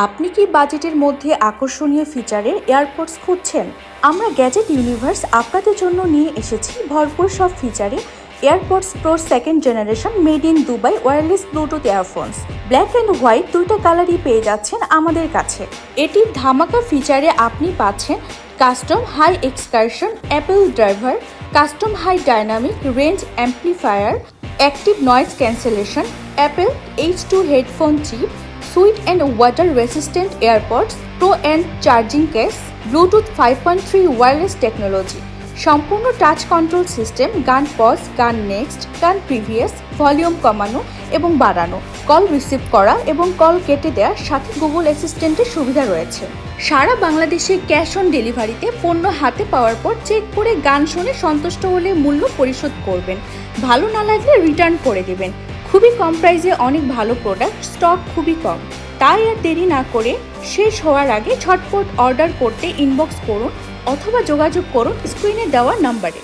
আপনি কি বাজেটের মধ্যে আকর্ষণীয় ফিচারের এয়ারপডস খুঁজছেন? আমরা গ্যাজেট ইউনিভার্স আপনাদের জন্য নিয়ে এসেছি ভরপুর সব ফিচারে AirPods Pro second generation made in Dubai wireless bluetooth earphones. Black and white দুইটা কালারই পেয়ে যাচ্ছেন আমাদের কাছে। এটির ধামাকা ফিচারে আপনি পাচ্ছেন custom high excursion Apple driver, custom high dynamic range amplifier, active noise cancellation, Apple H2 headphone chip, sweat and water resistant AirPods, pro and charging case, Bluetooth 5.3 wireless technology, সম্পূর্ণ টাচ কন্ট্রোল সিস্টেম, গান pause, গান next, গান previous, volume কমানো এবং বাড়ানো, call receive করা এবং call কেটে দেওয়ার সাথে গুগল অ্যাসিস্ট্যান্টের সুবিধা রয়েছে। সারা বাংলাদেশে ক্যাশ অন ডেলিভারিতে পণ্য হাতে পাওয়ার পর চেক করে গান শুনে সন্তুষ্ট হলে মূল্য পরিশোধ করবেন, ভালো না লাগলে রিটার্ন করে দেবেন। খুবই কম প্রাইসে অনেক ভালো প্রোডাক্ট, স্টক খুবই কম, তাই আর দেরি না করে শেষ হওয়ার আগে ঝটপট অর্ডার করতে ইনবক্স করুন অথবা যোগাযোগ করুন স্ক্রিনে দেওয়া নাম্বারে।